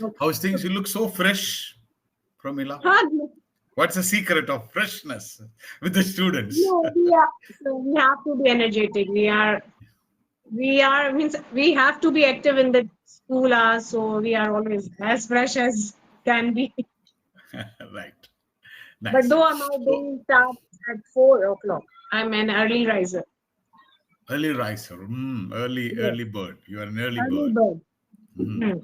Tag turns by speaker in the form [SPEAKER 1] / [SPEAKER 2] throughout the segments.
[SPEAKER 1] Okay.
[SPEAKER 2] How's things? You look so fresh, Pramila.
[SPEAKER 1] No,
[SPEAKER 2] What's the secret of freshness with the students?
[SPEAKER 1] we have to be energetic. Means we have to be active in the school hours, so we are always as fresh as can be.
[SPEAKER 2] Right.
[SPEAKER 1] But
[SPEAKER 2] Nice.
[SPEAKER 1] though my
[SPEAKER 2] So,
[SPEAKER 1] day starts at 4 o'clock, I'm an early riser.
[SPEAKER 2] early riser.
[SPEAKER 1] Yes,
[SPEAKER 2] Early bird. You are an early
[SPEAKER 1] early
[SPEAKER 2] bird.
[SPEAKER 1] bird.
[SPEAKER 2] Mhm.
[SPEAKER 1] Hmm.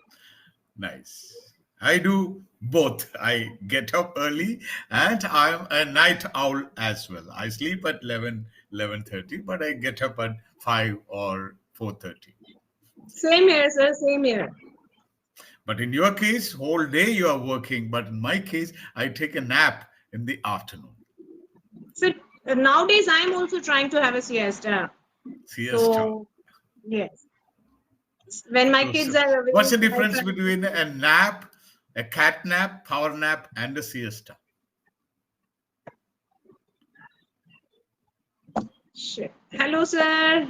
[SPEAKER 2] Nice. I do both. I get up early and I'm a night owl as well. I sleep at 11:30, but I get up at 5 or 4:30.
[SPEAKER 1] Same here, sir. Same here.
[SPEAKER 2] But in your case, whole day you are working. But in my case, I take a nap in the afternoon.
[SPEAKER 1] So nowadays, I'm also trying to have a siesta.
[SPEAKER 2] Siesta.
[SPEAKER 1] So yes, when my kids
[SPEAKER 2] So
[SPEAKER 1] are
[SPEAKER 2] what's
[SPEAKER 1] awake,
[SPEAKER 2] the
[SPEAKER 1] I
[SPEAKER 2] difference
[SPEAKER 1] try
[SPEAKER 2] between
[SPEAKER 1] to.
[SPEAKER 2] a nap, a cat nap, power nap, and a siesta?
[SPEAKER 1] Shit. Hello, sir.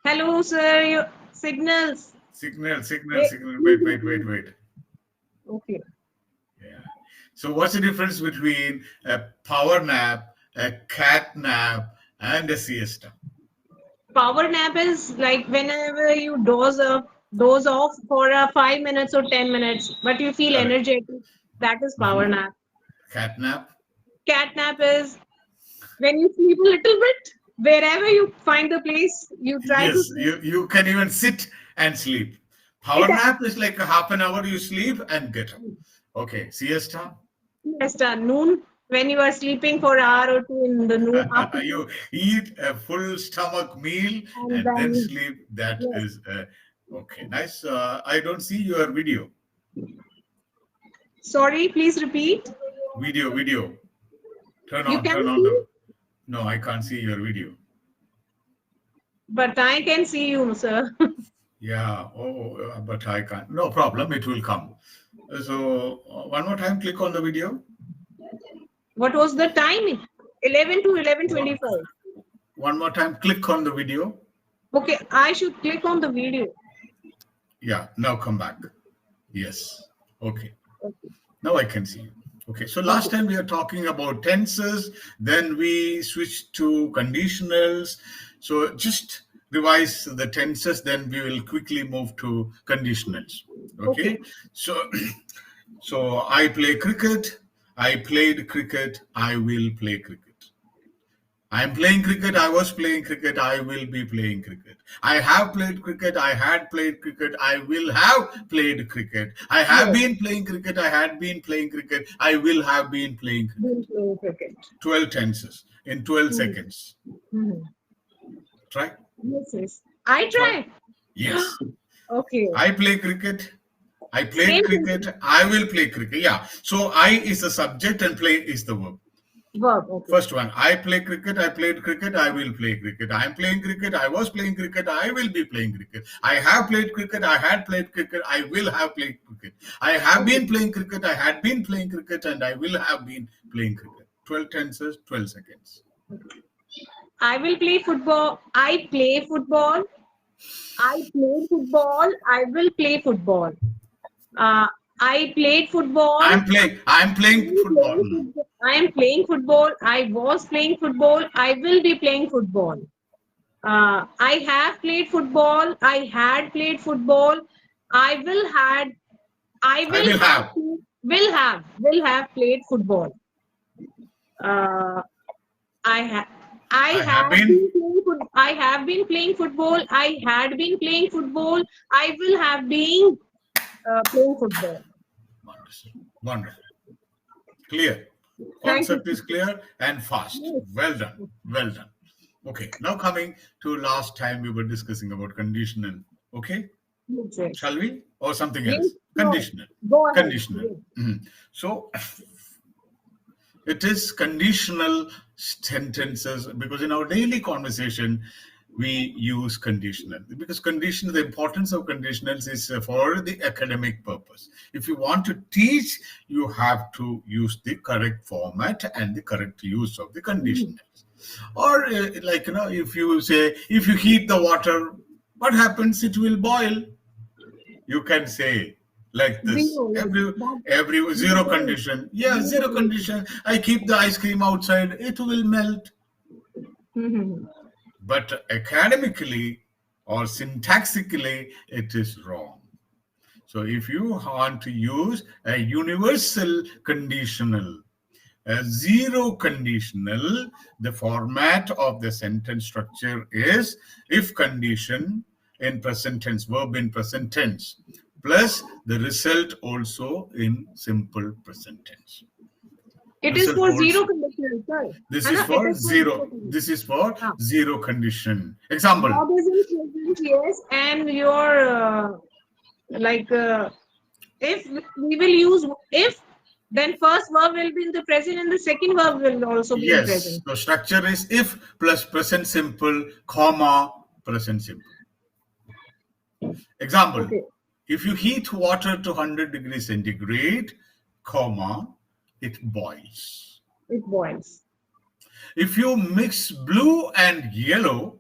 [SPEAKER 1] Hello, sir. Your signals.
[SPEAKER 2] Signal,
[SPEAKER 1] Wait,
[SPEAKER 2] signal.
[SPEAKER 1] please
[SPEAKER 2] Wait,
[SPEAKER 1] repeat.
[SPEAKER 2] wait.
[SPEAKER 1] Okay.
[SPEAKER 2] Yeah. So what's the difference between a power nap, a cat nap, and a siesta?
[SPEAKER 1] Power nap is like whenever you doze off for 5 minutes or 10 minutes, but you feel
[SPEAKER 2] Correct.
[SPEAKER 1] energetic. That is power nap.
[SPEAKER 2] Cat nap?
[SPEAKER 1] Cat nap is when you sleep a little bit, wherever you find the place, you try to
[SPEAKER 2] Yes,
[SPEAKER 1] sleep.
[SPEAKER 2] you can even sit and sleep.
[SPEAKER 1] It
[SPEAKER 2] Power nap is like a half an hour you sleep and get up. Okay, siesta?
[SPEAKER 1] just noon when you are sleeping for an hour or two in the noon
[SPEAKER 2] You
[SPEAKER 1] afternoon,
[SPEAKER 2] eat a full stomach meal
[SPEAKER 1] and
[SPEAKER 2] and then
[SPEAKER 1] then
[SPEAKER 2] sleep. That
[SPEAKER 1] yes.
[SPEAKER 2] is okay. Nice. I don't see your video.
[SPEAKER 1] Sorry, please repeat.
[SPEAKER 2] Video.
[SPEAKER 1] You can
[SPEAKER 2] Turn on
[SPEAKER 1] see,
[SPEAKER 2] the. No, I can't see your video.
[SPEAKER 1] but I can see you, sir.
[SPEAKER 2] Yeah. Oh, but I can't. No problem. It will come. So one more time, click on the video.
[SPEAKER 1] What was the time? 11 to
[SPEAKER 2] One
[SPEAKER 1] 11:25.
[SPEAKER 2] one more time, click on the video.
[SPEAKER 1] Okay, I should click on the video.
[SPEAKER 2] Yeah. Now come back. Yes. Okay.
[SPEAKER 1] Okay.
[SPEAKER 2] Now I can see you. Okay, so last
[SPEAKER 1] Okay.
[SPEAKER 2] time we are talking about tenses, then we switched to conditionals. So just revise the tenses, then we will quickly move to conditionals.
[SPEAKER 1] Okay.
[SPEAKER 2] Okay, so so I play cricket, I played cricket, I will play cricket. I'm playing cricket. I was playing cricket. I will be playing cricket. I have played cricket. I had played cricket. I will have played cricket. I have
[SPEAKER 1] Yes.
[SPEAKER 2] been playing cricket. I had been playing cricket. I will have been playing cricket.
[SPEAKER 1] Been playing cricket.
[SPEAKER 2] 12 tenses in 12
[SPEAKER 1] Hmm.
[SPEAKER 2] seconds.
[SPEAKER 1] Hmm.
[SPEAKER 2] Try.
[SPEAKER 1] Yes, yes. I
[SPEAKER 2] Try.
[SPEAKER 1] try.
[SPEAKER 2] Yes.
[SPEAKER 1] Okay.
[SPEAKER 2] I play cricket. I played
[SPEAKER 1] Same thing.
[SPEAKER 2] cricket. I will play cricket. Yeah. So I is the subject and play is the verb.
[SPEAKER 1] Verb. Okay.
[SPEAKER 2] First one, I play cricket, I played cricket, I will play cricket. I'm playing cricket, I was playing cricket, I will be playing cricket. I have played cricket, I had played cricket, I will have played cricket. I have
[SPEAKER 1] Okay.
[SPEAKER 2] been playing cricket, I had been playing cricket, and I will have been playing cricket. 12 tenses, 12 seconds.
[SPEAKER 1] I will play football. I play football. I played football. I will play football. I played football.
[SPEAKER 2] I'm playing football.
[SPEAKER 1] I am playing football. I was playing football. I will be playing football. I have played football. I had played football. I will had. I
[SPEAKER 2] I will have.
[SPEAKER 1] will have played football. Uh, I have. I
[SPEAKER 2] I have
[SPEAKER 1] have
[SPEAKER 2] been.
[SPEAKER 1] been playing I have been playing football. I had been playing football. I will have been playing football.
[SPEAKER 2] Wonderful. Wonderful. Clear.
[SPEAKER 1] Thank you.
[SPEAKER 2] Concept is clear and fast.
[SPEAKER 1] Yes.
[SPEAKER 2] Well done. Well done. Okay. Now coming to last time we were discussing about conditional. Okay.
[SPEAKER 1] Yes.
[SPEAKER 2] Shall we? Or something
[SPEAKER 1] Yes.
[SPEAKER 2] else?
[SPEAKER 1] No.
[SPEAKER 2] Conditional.
[SPEAKER 1] Go ahead.
[SPEAKER 2] Conditional.
[SPEAKER 1] Yes.
[SPEAKER 2] So it is conditional sentences because in our daily conversation we use conditional because conditional the importance of conditionals is for the academic purpose. If you want to teach, you have to use the correct format and the correct use of the conditionals. Or if you say if you heat the water, What happens? It will boil. You can say like this.
[SPEAKER 1] Zero, like that.
[SPEAKER 2] Every zero
[SPEAKER 1] Zero,
[SPEAKER 2] condition. Yeah,
[SPEAKER 1] zero
[SPEAKER 2] zero
[SPEAKER 1] condition.
[SPEAKER 2] condition. I keep the ice cream outside. It will melt.
[SPEAKER 1] Mhm.
[SPEAKER 2] But academically or syntactically, it is wrong. So if you want to use a universal conditional, a zero conditional, the format of the sentence structure is if condition in present tense, verb in present tense, plus the result also in simple present tense.
[SPEAKER 1] It is
[SPEAKER 2] Result
[SPEAKER 1] for
[SPEAKER 2] holds.
[SPEAKER 1] zero conditional, sir.
[SPEAKER 2] This
[SPEAKER 1] है
[SPEAKER 2] is
[SPEAKER 1] ना? It
[SPEAKER 2] for
[SPEAKER 1] is for zero
[SPEAKER 2] zero.
[SPEAKER 1] conditional.
[SPEAKER 2] This is for
[SPEAKER 1] हाँ.
[SPEAKER 2] zero condition. Example.
[SPEAKER 1] Verb is in present, yes, and your like if we will use if, then first verb will be in the present and the second verb will also be in
[SPEAKER 2] Yes.
[SPEAKER 1] present.
[SPEAKER 2] The structure is if plus present simple, comma, present simple. Example.
[SPEAKER 1] Okay,
[SPEAKER 2] If you heat water to 100 degrees centigrade, comma, it boils.
[SPEAKER 1] it boils.
[SPEAKER 2] If you mix blue and yellow,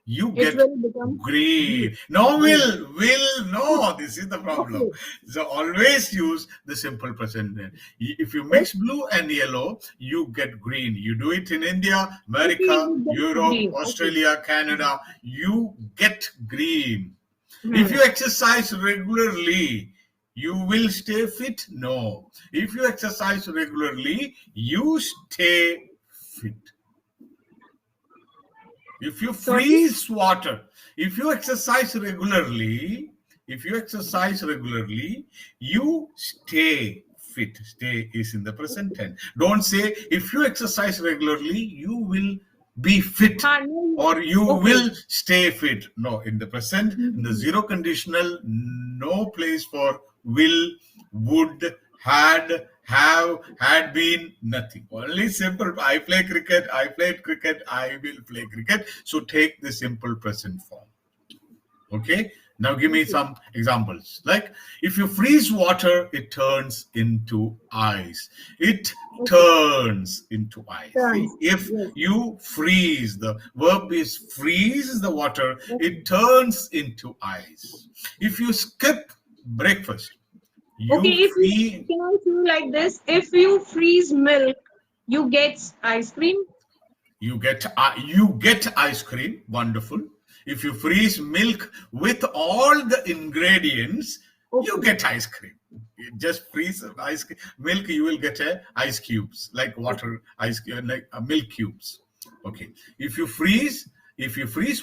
[SPEAKER 2] you
[SPEAKER 1] It
[SPEAKER 2] get
[SPEAKER 1] will become green.
[SPEAKER 2] green. No,
[SPEAKER 1] Green.
[SPEAKER 2] no. This is the problem.
[SPEAKER 1] Okay.
[SPEAKER 2] So always use the simple present tense. If you
[SPEAKER 1] If
[SPEAKER 2] mix blue and yellow, you get green. You do it in India,
[SPEAKER 1] okay,
[SPEAKER 2] America,
[SPEAKER 1] you get
[SPEAKER 2] Europe,
[SPEAKER 1] green. Okay.
[SPEAKER 2] Australia, Canada, you get green. If
[SPEAKER 1] Hmm.
[SPEAKER 2] you exercise regularly, you will stay fit? No. If you exercise regularly, you stay fit. If you
[SPEAKER 1] Sorry.
[SPEAKER 2] freeze water, if you exercise regularly, you stay fit. Stay is in the present tense. Don't say if you exercise regularly, you will be fit
[SPEAKER 1] हाँ, no,
[SPEAKER 2] or you
[SPEAKER 1] okay.
[SPEAKER 2] will stay fit. No, in the present, in the
[SPEAKER 1] Mhm.
[SPEAKER 2] zero conditional, no place for will, would, have, had been, nothing. Only simple. I play cricket, I played cricket, I will play cricket. So take the simple present form. Okay. Now give me
[SPEAKER 1] Okay.
[SPEAKER 2] some examples. Like if you freeze water, it turns into ice. It
[SPEAKER 1] Okay.
[SPEAKER 2] turns into ice. See,
[SPEAKER 1] Turns.
[SPEAKER 2] if
[SPEAKER 1] Yes.
[SPEAKER 2] you freeze, the verb is freeze the water,
[SPEAKER 1] Okay.
[SPEAKER 2] it turns into ice. If you skip breakfast,
[SPEAKER 1] Okay.
[SPEAKER 2] you
[SPEAKER 1] If you
[SPEAKER 2] feel
[SPEAKER 1] can I do like this? If you freeze milk, you get ice cream.
[SPEAKER 2] you get ice cream. Wonderful. If you freeze milk with all the ingredients, you
[SPEAKER 1] Okay.
[SPEAKER 2] get ice cream. You just freeze ice cream milk, you will get a ice cubes like
[SPEAKER 1] Okay.
[SPEAKER 2] water ice like milk cubes. Okay. If you freeze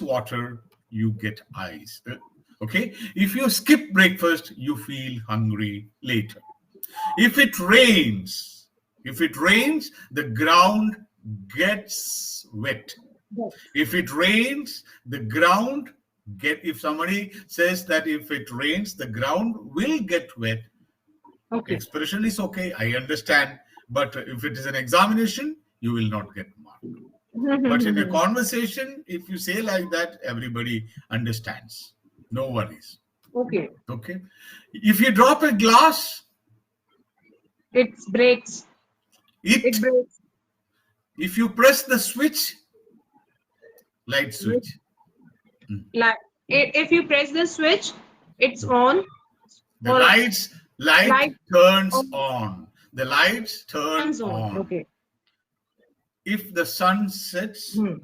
[SPEAKER 2] water, you get ice. Okay. If you skip breakfast, you feel hungry later. If it rains, the ground gets wet.
[SPEAKER 1] Yes.
[SPEAKER 2] If it rains, the ground if somebody says that if it rains, the ground will get wet,
[SPEAKER 1] Okay.
[SPEAKER 2] expression is okay. I understand. But if it is an examination, you will not get marked. But in a conversation, if you say like that, everybody understands. No worries.
[SPEAKER 1] Okay.
[SPEAKER 2] Okay. If you drop a glass,
[SPEAKER 1] It breaks.
[SPEAKER 2] it
[SPEAKER 1] It breaks.
[SPEAKER 2] if you press the switch, light
[SPEAKER 1] With,
[SPEAKER 2] switch,
[SPEAKER 1] like if you press the switch, it's on
[SPEAKER 2] the
[SPEAKER 1] or
[SPEAKER 2] light
[SPEAKER 1] light
[SPEAKER 2] turns
[SPEAKER 1] on,
[SPEAKER 2] on. The lights turn
[SPEAKER 1] turns on.
[SPEAKER 2] on.
[SPEAKER 1] Okay.
[SPEAKER 2] If the sun sets,
[SPEAKER 1] Hmm.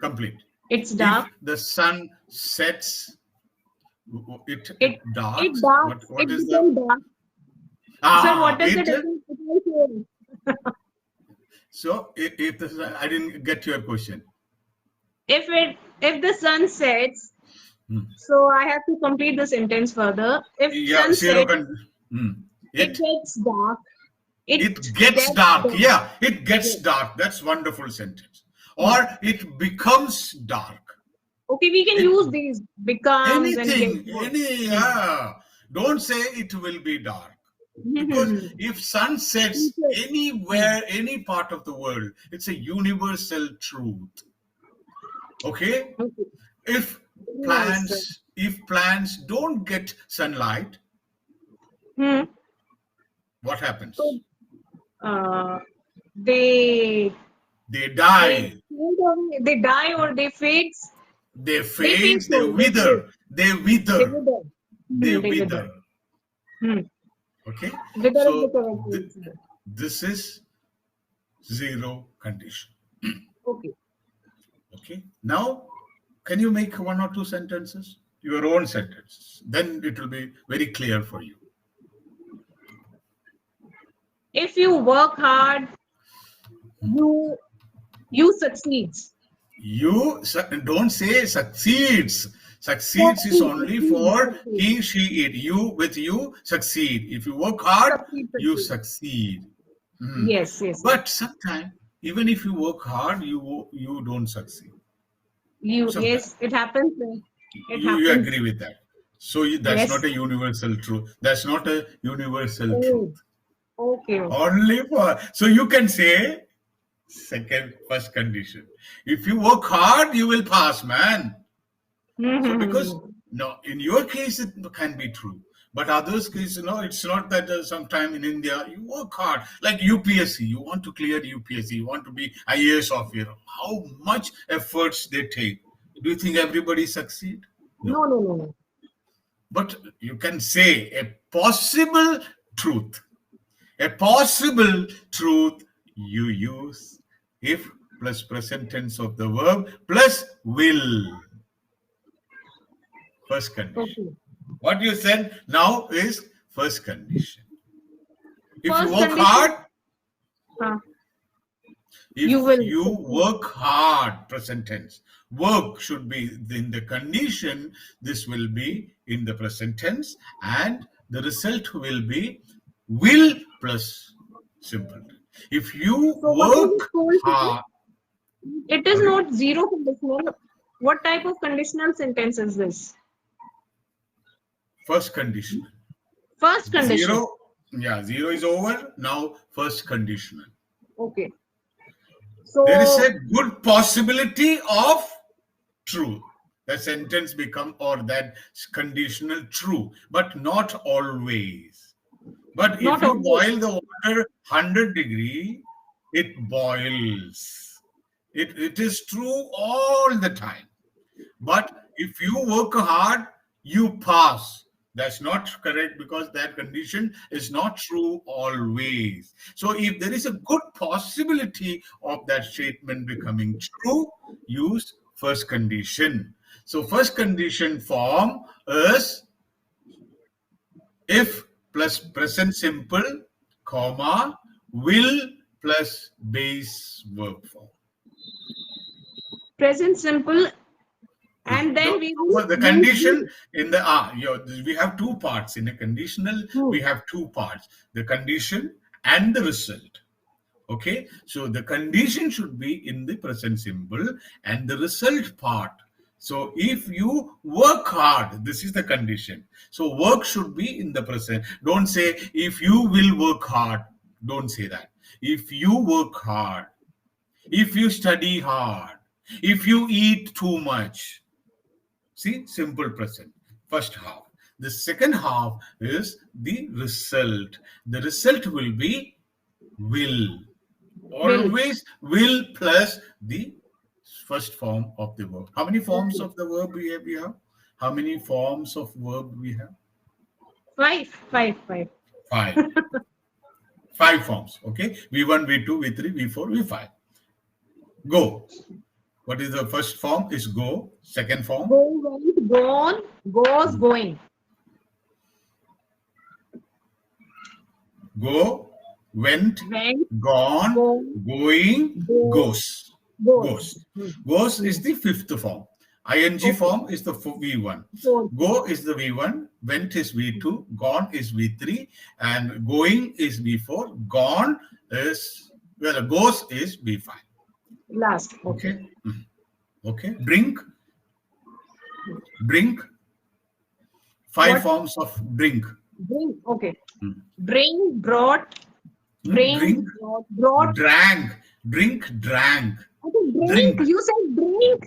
[SPEAKER 2] complete.
[SPEAKER 1] It's
[SPEAKER 2] If
[SPEAKER 1] dark.
[SPEAKER 2] the sun sets, it
[SPEAKER 1] It
[SPEAKER 2] darks.
[SPEAKER 1] darks.
[SPEAKER 2] What
[SPEAKER 1] It
[SPEAKER 2] is the
[SPEAKER 1] becomes dark. Sir, what does the
[SPEAKER 2] it?
[SPEAKER 1] difference between
[SPEAKER 2] So I didn't get your question.
[SPEAKER 1] if the sun sets, so I have to complete the sentence further. If
[SPEAKER 2] Yeah,
[SPEAKER 1] sun
[SPEAKER 2] zero.
[SPEAKER 1] sets, it
[SPEAKER 2] It
[SPEAKER 1] gets dark.
[SPEAKER 2] it
[SPEAKER 1] It
[SPEAKER 2] gets
[SPEAKER 1] gets
[SPEAKER 2] dark.
[SPEAKER 1] dark.
[SPEAKER 2] Yeah, it gets
[SPEAKER 1] Yes.
[SPEAKER 2] dark. That's wonderful sentence.
[SPEAKER 1] Hmm.
[SPEAKER 2] Or it becomes dark.
[SPEAKER 1] Okay, we can
[SPEAKER 2] It
[SPEAKER 1] use these becomes and get
[SPEAKER 2] anything,
[SPEAKER 1] dark.
[SPEAKER 2] yeah. Don't say it will be dark. Because if sun sets anywhere, any part of the world, it's a universal truth. Okay?
[SPEAKER 1] Okay.
[SPEAKER 2] If
[SPEAKER 1] Nice, sir.
[SPEAKER 2] plants don't get sunlight,
[SPEAKER 1] Hmm.
[SPEAKER 2] what
[SPEAKER 1] So,
[SPEAKER 2] happens?
[SPEAKER 1] they
[SPEAKER 2] They
[SPEAKER 1] they
[SPEAKER 2] die.
[SPEAKER 1] they die or they fade.
[SPEAKER 2] They
[SPEAKER 1] They fade,
[SPEAKER 2] fade, they
[SPEAKER 1] sorry, they fade.
[SPEAKER 2] wither, they
[SPEAKER 1] They
[SPEAKER 2] wither,
[SPEAKER 1] wither.
[SPEAKER 2] they
[SPEAKER 1] They wither.
[SPEAKER 2] wither.
[SPEAKER 1] Hmm.
[SPEAKER 2] Okay,
[SPEAKER 1] Wither is the
[SPEAKER 2] so
[SPEAKER 1] correct word.
[SPEAKER 2] this is zero condition.
[SPEAKER 1] Okay.
[SPEAKER 2] Okay, now can you make one or two sentences? Your own sentences. Then it will be very clear for you.
[SPEAKER 1] If you work hard, you you succeed.
[SPEAKER 2] Don't say succeeds. Succeeds is
[SPEAKER 1] Succeed,
[SPEAKER 2] only
[SPEAKER 1] succeed,
[SPEAKER 2] for
[SPEAKER 1] succeed.
[SPEAKER 2] he, she, it. You with you succeed. If you work hard,
[SPEAKER 1] Succeed,
[SPEAKER 2] you
[SPEAKER 1] succeed.
[SPEAKER 2] succeed. Hmm.
[SPEAKER 1] Yes, yes, yes.
[SPEAKER 2] But sometimes, even if you work hard, you don't succeed. Sometimes
[SPEAKER 1] Yes, it happens. It
[SPEAKER 2] you
[SPEAKER 1] happens.
[SPEAKER 2] agree with that. So that's not
[SPEAKER 1] Yes.
[SPEAKER 2] a universal truth. That's not a universal
[SPEAKER 1] Oh,
[SPEAKER 2] truth.
[SPEAKER 1] okay, okay.
[SPEAKER 2] Only for so you can say first condition. If you work hard, you will pass, man. So because
[SPEAKER 1] Mm-hmm.
[SPEAKER 2] no, in your case it can be true, but others case it's not that sometime in India you work hard like UPSC. You want to clear UPSC. You want to be IAS officer. How much efforts they take? Do you think everybody succeed? No.
[SPEAKER 1] No, no, no, no.
[SPEAKER 2] But you can say a possible truth. A possible truth you use if plus present tense of the verb plus will. First condition.
[SPEAKER 1] Okay.
[SPEAKER 2] What you said now is first condition. If you
[SPEAKER 1] First
[SPEAKER 2] work
[SPEAKER 1] condition,
[SPEAKER 2] hard,
[SPEAKER 1] uh, you
[SPEAKER 2] if
[SPEAKER 1] will
[SPEAKER 2] you
[SPEAKER 1] succeed.
[SPEAKER 2] work hard, present tense. Work should be in the condition. This will be in the present tense, and the result will be will plus simple. If you
[SPEAKER 1] So what you
[SPEAKER 2] work
[SPEAKER 1] just told me,
[SPEAKER 2] hard,
[SPEAKER 1] it is
[SPEAKER 2] sorry,
[SPEAKER 1] not zero conditional. What type of conditional sentence is this?
[SPEAKER 2] first condition.
[SPEAKER 1] First condition.
[SPEAKER 2] Zero, yeah, zero is over. Now first conditional.
[SPEAKER 1] Okay.
[SPEAKER 2] There is a
[SPEAKER 1] So
[SPEAKER 2] good possibility of true. The sentence become or that conditional true, but not always. But if
[SPEAKER 1] not
[SPEAKER 2] you
[SPEAKER 1] always.
[SPEAKER 2] boil the water 100 degree, it boils. It is true all the time. But if you work hard, you pass. That's not correct because that condition is not true always. So if there is a good possibility of that statement becoming true, use first condition. So first condition form is if plus present simple, comma, will plus base verb form.
[SPEAKER 1] Present simple, and then we will
[SPEAKER 2] The
[SPEAKER 1] use
[SPEAKER 2] condition in the we have two parts in a conditional. We
[SPEAKER 1] will.
[SPEAKER 2] have two parts: the condition and the result. Okay, so the condition should be in the present simple and the result part. So if you work hard, this is the condition. So work should be in the present. Don't say if you will work hard. Don't say that. If you work hard, if you study hard, if you eat too much. See, simple present, first half. The second half is the result. The result will be will.
[SPEAKER 1] Will.
[SPEAKER 2] Always will plus the first form of the verb. How many forms
[SPEAKER 1] Okay.
[SPEAKER 2] of the verb we have? How many forms of verb we have?
[SPEAKER 1] Five, five, five.
[SPEAKER 2] Five. Five forms. Okay. V1, V2, V3, V4, V5. Go. What is the first form? Is go. Second form?
[SPEAKER 1] Go, went, gone, goes, going.
[SPEAKER 2] Go, went,
[SPEAKER 1] Went,
[SPEAKER 2] gone,
[SPEAKER 1] gone,
[SPEAKER 2] going,
[SPEAKER 1] go,
[SPEAKER 2] goes.
[SPEAKER 1] goes.
[SPEAKER 2] Goes. Goes is the fifth form. ING
[SPEAKER 1] Okay.
[SPEAKER 2] form is the V1.
[SPEAKER 1] Fourth.
[SPEAKER 2] Go is the V1, went is V2, gone is V3, and going is V4. Gone is, well, goes is V5.
[SPEAKER 1] Last. Okay.
[SPEAKER 2] Okay. Okay. Drink. Drink. Five
[SPEAKER 1] What?
[SPEAKER 2] forms of drink.
[SPEAKER 1] Drink. Okay. Bring, brought, bring,
[SPEAKER 2] Drink.
[SPEAKER 1] brought.
[SPEAKER 2] Drank. Drink. Drank.
[SPEAKER 1] Okay, drink.
[SPEAKER 2] Drink.
[SPEAKER 1] You said drink.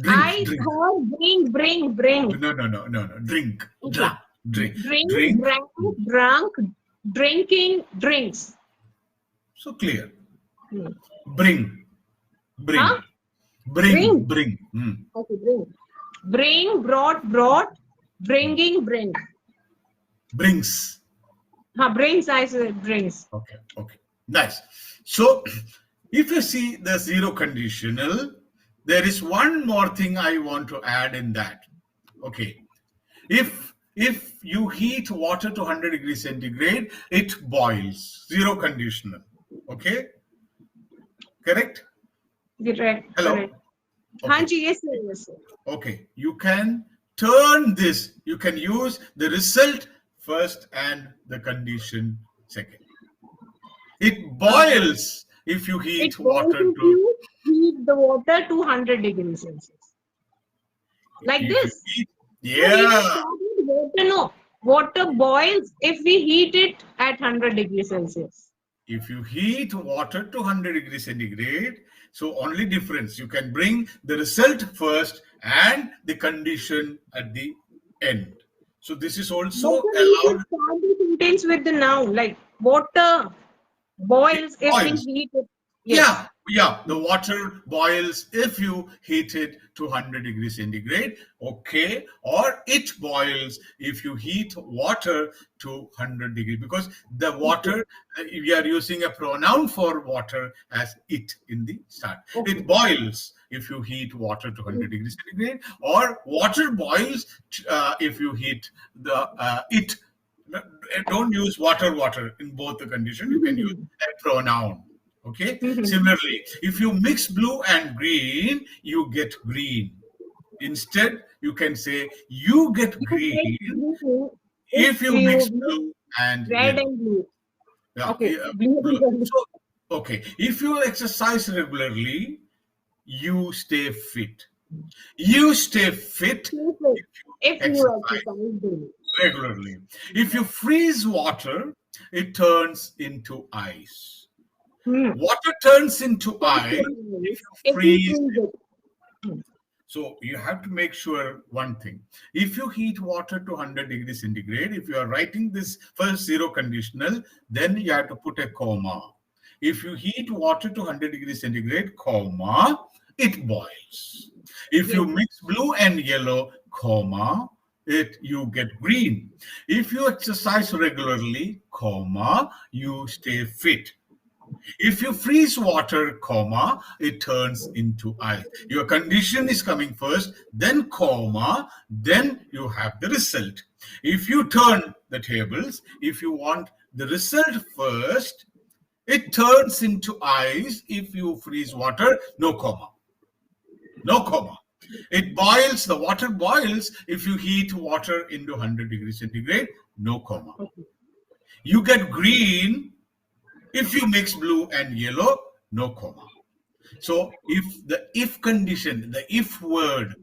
[SPEAKER 2] Drink.
[SPEAKER 1] I
[SPEAKER 2] Drink.
[SPEAKER 1] heard bring.
[SPEAKER 2] No. Drink.
[SPEAKER 1] Okay.
[SPEAKER 2] Drink.
[SPEAKER 1] Drink,
[SPEAKER 2] Drink.
[SPEAKER 1] drank, drunk, drinking, drinks.
[SPEAKER 2] So clear.
[SPEAKER 1] Hmm.
[SPEAKER 2] Bring. Bring.
[SPEAKER 1] Huh?
[SPEAKER 2] Bring,
[SPEAKER 1] Bring.
[SPEAKER 2] bring.
[SPEAKER 1] Okay, bring. Bring, brought, brought. Bringing, bring.
[SPEAKER 2] Brings.
[SPEAKER 1] Brings, I said brings.
[SPEAKER 2] Okay, okay. Nice. So, if you see the zero conditional, there is one more thing I want to add in that. Okay. If you heat water to 100 degrees centigrade, it boils. Zero conditional. Okay? Correct?
[SPEAKER 1] Correct,
[SPEAKER 2] Hello?
[SPEAKER 1] correct.
[SPEAKER 2] Okay.
[SPEAKER 1] Hanji, yes, sir, yes, sir.
[SPEAKER 2] Okay. You can turn this. You can use the result first and the condition second. It
[SPEAKER 1] Uh,
[SPEAKER 2] boils if you
[SPEAKER 1] it
[SPEAKER 2] heat
[SPEAKER 1] boils
[SPEAKER 2] water
[SPEAKER 1] if
[SPEAKER 2] to
[SPEAKER 1] you heat the water to 100 degrees Celsius. Like
[SPEAKER 2] if you
[SPEAKER 1] this.
[SPEAKER 2] heat.
[SPEAKER 1] No, we will
[SPEAKER 2] Yeah.
[SPEAKER 1] start with water. No, water boils if we heat it at 100 degrees Celsius.
[SPEAKER 2] If you heat water to 100 degrees centigrade, so only difference, you can bring the result first and the condition at the end. So this is
[SPEAKER 1] But
[SPEAKER 2] also
[SPEAKER 1] then we should
[SPEAKER 2] allowed.
[SPEAKER 1] start the sentence with the noun, like water
[SPEAKER 2] It
[SPEAKER 1] boils if we
[SPEAKER 2] boils.
[SPEAKER 1] heat it. Yes.
[SPEAKER 2] Yeah, yeah. The water boils if you heat it to 100 degrees centigrade. Okay. Or it boils if you heat water to 100 degrees, because the
[SPEAKER 1] Okay.
[SPEAKER 2] water, we are using a pronoun for water as it in the start. It
[SPEAKER 1] Okay.
[SPEAKER 2] boils if you heat water to 100 degrees centigrade, or water boils if you heat the it. Don't use water in both the condition. You can use a pronoun. Okay. Similarly, if you mix blue and green, you get green. Instead, you can say you get
[SPEAKER 1] You take
[SPEAKER 2] green
[SPEAKER 1] blue if
[SPEAKER 2] if you
[SPEAKER 1] you
[SPEAKER 2] mix
[SPEAKER 1] mix
[SPEAKER 2] blue and
[SPEAKER 1] red
[SPEAKER 2] yellow.
[SPEAKER 1] and blue.
[SPEAKER 2] Yeah.
[SPEAKER 1] Okay.
[SPEAKER 2] Yeah,
[SPEAKER 1] Blue and
[SPEAKER 2] blue.
[SPEAKER 1] red.
[SPEAKER 2] So, okay. If you exercise regularly, you stay fit. You stay fit
[SPEAKER 1] Super.
[SPEAKER 2] if you
[SPEAKER 1] If you
[SPEAKER 2] exercise
[SPEAKER 1] exercise daily.
[SPEAKER 2] regularly. If you freeze water, it turns into ice.
[SPEAKER 1] Hmm.
[SPEAKER 2] Water turns into
[SPEAKER 1] That's
[SPEAKER 2] ice if
[SPEAKER 1] nice.
[SPEAKER 2] you
[SPEAKER 1] If you
[SPEAKER 2] freeze
[SPEAKER 1] freeze
[SPEAKER 2] it.
[SPEAKER 1] it. Hmm.
[SPEAKER 2] So you have to make sure one thing. If you heat water to 100 degrees centigrade, if you are writing this first zero conditional, then you have to put a comma. If you heat water to 100 degrees centigrade, comma, it boils. If you
[SPEAKER 1] Yes.
[SPEAKER 2] mix blue and yellow, comma, it you get green. If you exercise regularly, comma, you stay fit. If you freeze water, comma, it turns into ice. Your condition is coming first, then comma, then you have the result. If you turn the tables, if you want the result first, it turns into ice. If you freeze water, no comma. No comma. It boils, the water boils if you heat water into 100 degrees centigrade, no comma.
[SPEAKER 1] Okay.
[SPEAKER 2] You get green if you mix blue and yellow, no comma. So if the if condition, the if word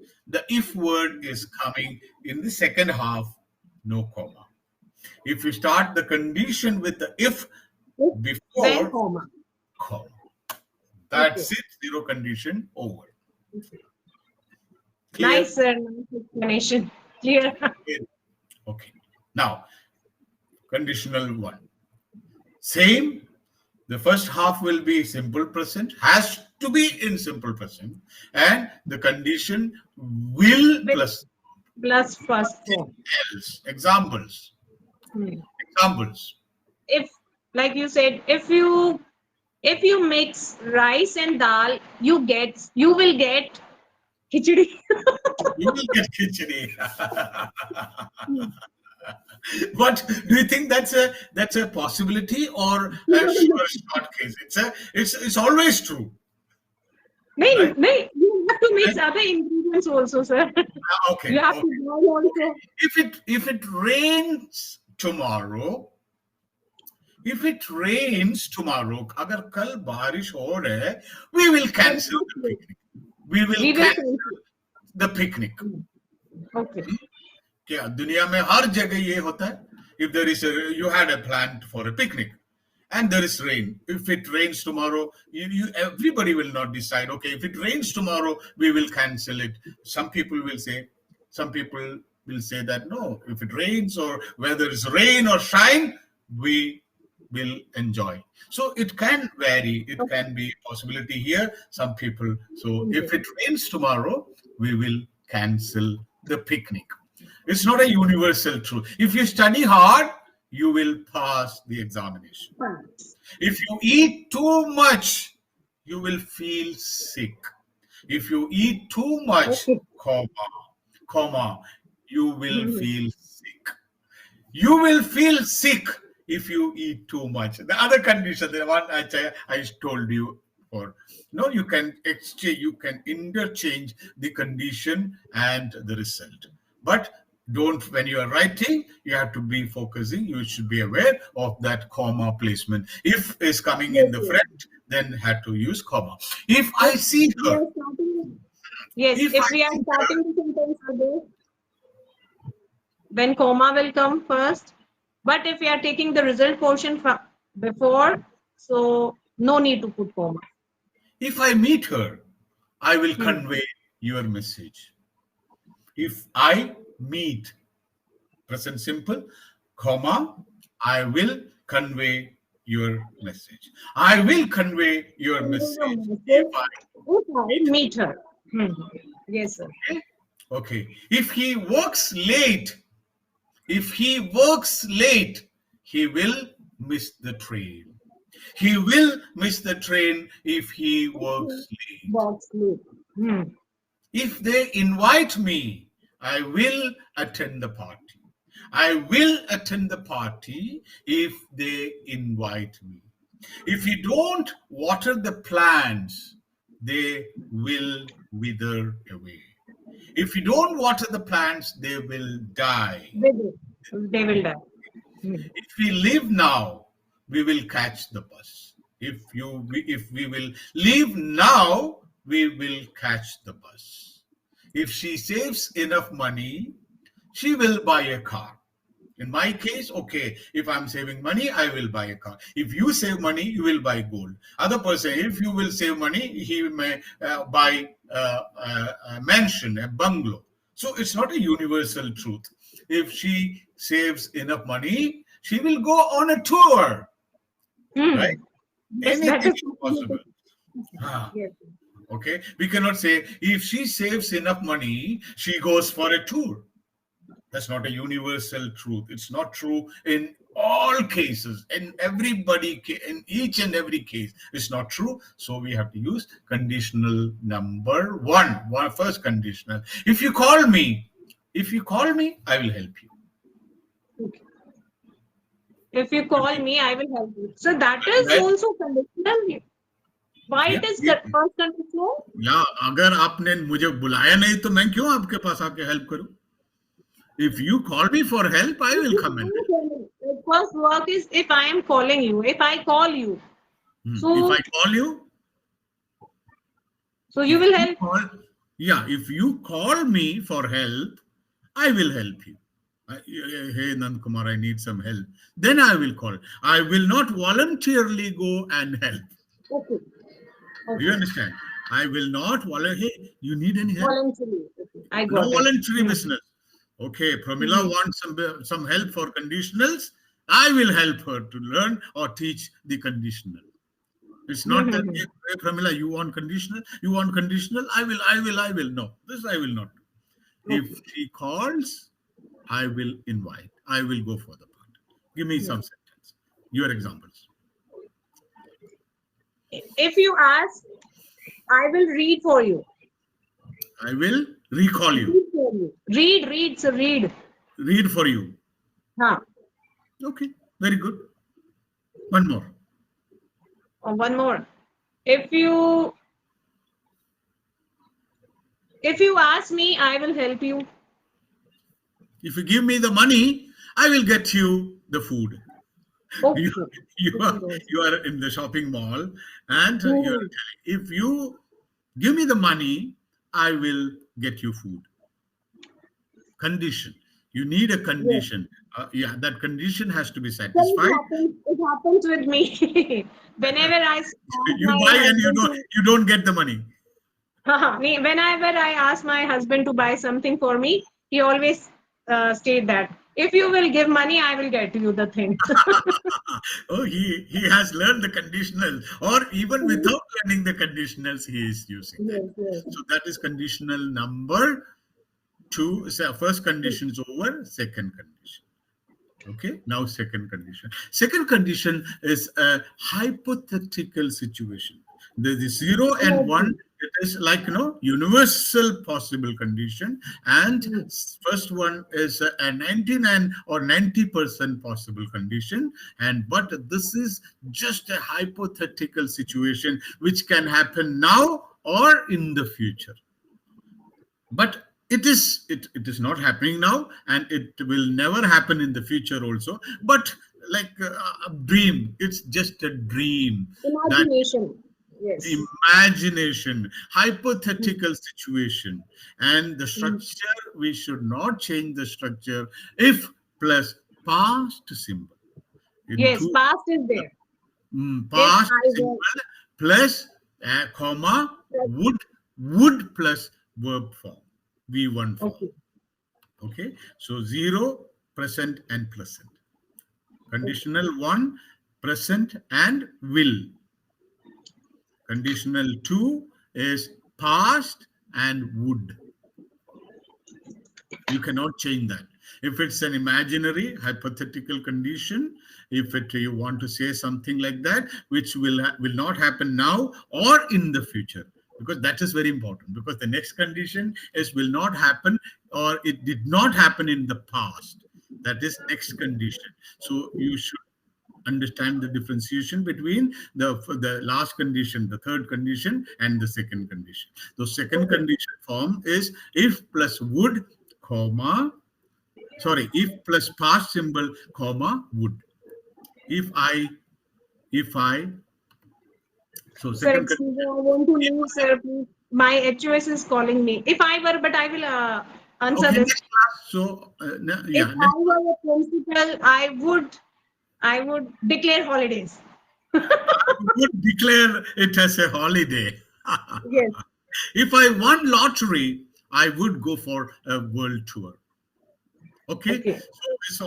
[SPEAKER 2] is coming in the second half, no comma. If you start the condition with the if
[SPEAKER 1] If, then
[SPEAKER 2] before,
[SPEAKER 1] comma.
[SPEAKER 2] comma.
[SPEAKER 1] Okay.
[SPEAKER 2] That's it, zero condition over. Clear?
[SPEAKER 1] Nice, sir. Nice explanation. Clear.
[SPEAKER 2] Clear. Okay. Now, conditional one. Same. The first half will be simple present, has to be in simple present, and the condition will
[SPEAKER 1] With
[SPEAKER 2] plus
[SPEAKER 1] plus first
[SPEAKER 2] nothing
[SPEAKER 1] form.
[SPEAKER 2] else. Examples.
[SPEAKER 1] Hmm.
[SPEAKER 2] Examples.
[SPEAKER 1] If, like you said, if you mix rice and dal, you will get khichdi.
[SPEAKER 2] You will get khichdi. But do you think that's a possibility or a sure short case? It's always true,
[SPEAKER 1] No,
[SPEAKER 2] right?
[SPEAKER 1] no, you have to mix
[SPEAKER 2] And,
[SPEAKER 1] other ingredients also, sir. You
[SPEAKER 2] okay,
[SPEAKER 1] have to
[SPEAKER 2] okay.
[SPEAKER 1] boil also.
[SPEAKER 2] If it rains tomorrow, if it rains tomorrow, अगर कल बारिश हो रहा है, we will
[SPEAKER 1] Then
[SPEAKER 2] cancel the
[SPEAKER 1] okay,
[SPEAKER 2] picnic. We will
[SPEAKER 1] we will
[SPEAKER 2] cancel
[SPEAKER 1] cancel.
[SPEAKER 2] the picnic.
[SPEAKER 1] Okay.
[SPEAKER 2] क्या दुनिया में हर जगह ये होता है? If there is you had a plan for a picnic, and there is rain. If it rains tomorrow, everybody will not decide. Okay, if it rains tomorrow, we will cancel it. Some people will say that no. If it rains or whether it's rain or shine, we will enjoy. So it can vary. It can be a possibility here. Some people. So if it rains tomorrow, we will cancel the picnic. It's not a universal truth. If you study hard, you will pass the examination. If you eat too much, you will feel sick. If you eat too much, comma, you will feel sick. You will feel sick if you eat too much. The other condition, the one I told you for, no, you can exchange, you can interchange the condition and the result. But don't, when you are writing, you have to be focusing. You should be aware of that comma placement. If is coming in the front, then had to use comma. If I see her,
[SPEAKER 1] yes, if we are starting the sentence with this, then comma will come first. But if we are taking the result portion from before, so no need to put comma.
[SPEAKER 2] If I meet her, I will convey your message. If I meet, present simple, comma, I will convey your message. I will convey your message if I
[SPEAKER 1] meet her. Yes, sir.
[SPEAKER 2] Okay. If he works late, he will miss the train. He will miss the train if he works late. If they invite me, I will attend the party. I will attend the party if they invite me. If you don't water the plants, they will wither away. If you don't water the plants, they will die.
[SPEAKER 1] They will die.
[SPEAKER 2] If we leave now, we will catch the bus. If we will leave now, we will catch the bus. If she saves enough money, she will buy a car. In my case, okay, if I'm saving money, I will buy a car. If you save money, you will buy gold. Other person, if you will save money, he may buy a mansion, a bungalow. So it's not a universal truth. If she saves enough money, she will go on a tour. Right? Anything is possible. Okay, we cannot say if she saves enough money, she goes for a tour. That's not a universal truth. It's not true in all cases. In everybody, in each and every case, it's not true. So we have to use conditional number one. First conditional. If you call me, I will help you.
[SPEAKER 1] Okay. If you call me, I will help you. So that is also conditional. Why it is first conditional?
[SPEAKER 2] Yeah, अगर आपने मुझे बुलाया नहीं तो मैं क्यों आपके पास आके help करूं? If you call me for help, I will come and help.
[SPEAKER 1] The first work is if I am calling you. If I call you.
[SPEAKER 2] So if I call you,
[SPEAKER 1] so you will help.
[SPEAKER 2] If you call me for help, I will help you. Hey Nand-Kumar, I need some help. Then I will call. I will not voluntarily go and help.
[SPEAKER 1] Okay.
[SPEAKER 2] Do you understand? I will not voluntarily. Hey, you need any help?
[SPEAKER 1] Voluntary. I got
[SPEAKER 2] no voluntary business. Okay, Pramila wants some help for conditionals. I will help her to learn or teach the conditional. It's not that, hey, Pramila, you want conditional? You want conditional? I will. No, this I will not do. If she calls, I will invite. I will go for the part. Give me some sentence. Your examples.
[SPEAKER 1] If you ask, I will read for you.
[SPEAKER 2] I will recall you.
[SPEAKER 1] Read. So read.
[SPEAKER 2] Read for you.
[SPEAKER 1] Huh.
[SPEAKER 2] Okay, very good. One more.
[SPEAKER 1] One more. If you ask me, I will help you.
[SPEAKER 2] If you give me the money, I will get you the food.
[SPEAKER 1] Okay.
[SPEAKER 2] You are in the shopping mall and you're telling, if you give me the money, I will get you food. Condition. You need a condition. Yes. That condition has to be satisfied.
[SPEAKER 1] It happens with me. Whenever I
[SPEAKER 2] you buy and you don't get the money.
[SPEAKER 1] Whenever I ask my husband to buy something for me, he always state that If you will give money, I will get you the thing.
[SPEAKER 2] Oh, he has learned the conditionals, or even without learning the conditionals, he is using that.
[SPEAKER 1] Yes, yes.
[SPEAKER 2] So that is conditional number two. So first condition is over, second condition. Okay, now second condition. Second condition is a hypothetical situation. The zero and one,
[SPEAKER 1] Okay.
[SPEAKER 2] it is like universal possible condition, and
[SPEAKER 1] Mm.
[SPEAKER 2] first one is a 99 or 90% possible condition, and but this is just a hypothetical situation which can happen now or in the future, but it is not happening now, and it will never happen in the future also, but like a dream, it's just a dream. That
[SPEAKER 1] Imagination. Yes.
[SPEAKER 2] imagination,
[SPEAKER 1] Mm.
[SPEAKER 2] hypothetical situation, and the
[SPEAKER 1] Mm.
[SPEAKER 2] structure, we should not change the structure. If plus past symbol in
[SPEAKER 1] Yes,
[SPEAKER 2] two,
[SPEAKER 1] past is there. If
[SPEAKER 2] past
[SPEAKER 1] I were,
[SPEAKER 2] symbol plus comma would plus verb form, v1 form.
[SPEAKER 1] okay,
[SPEAKER 2] Okay, so zero, present and present.
[SPEAKER 1] okay,
[SPEAKER 2] Conditional one, present and will. Conditional two is past and would. You cannot change that. If it's an imaginary hypothetical condition, if it you want to say something like that, which will not happen now or in the future, because that is very important, because the next condition is will not happen or it did not happen in the past. That is next condition. So you should understand the differentiation between the last condition, the third condition, and the second condition. The second
[SPEAKER 1] okay.
[SPEAKER 2] condition form is if plus would, comma, sorry, if plus past symbol, comma, would. If I if i so
[SPEAKER 1] Sir,
[SPEAKER 2] second
[SPEAKER 1] excuse me,
[SPEAKER 2] condition.
[SPEAKER 1] I want to
[SPEAKER 2] If
[SPEAKER 1] leave, sir, please. My HOS is calling me. If I were, but I will answer
[SPEAKER 2] okay,
[SPEAKER 1] this.
[SPEAKER 2] next class. So
[SPEAKER 1] If
[SPEAKER 2] yeah,
[SPEAKER 1] I
[SPEAKER 2] next class.
[SPEAKER 1] were a principal, I would declare holidays.
[SPEAKER 2] I would declare it as a holiday.
[SPEAKER 1] Yes.
[SPEAKER 2] If I won lottery, I would go for a world tour. Okay,
[SPEAKER 1] Okay.
[SPEAKER 2] so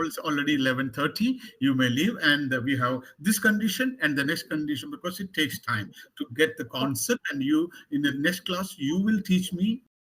[SPEAKER 2] it's already 11:30. You may leave, and we have this condition and the next condition, because it takes time to get the concept. And you, in the next class, you will teach me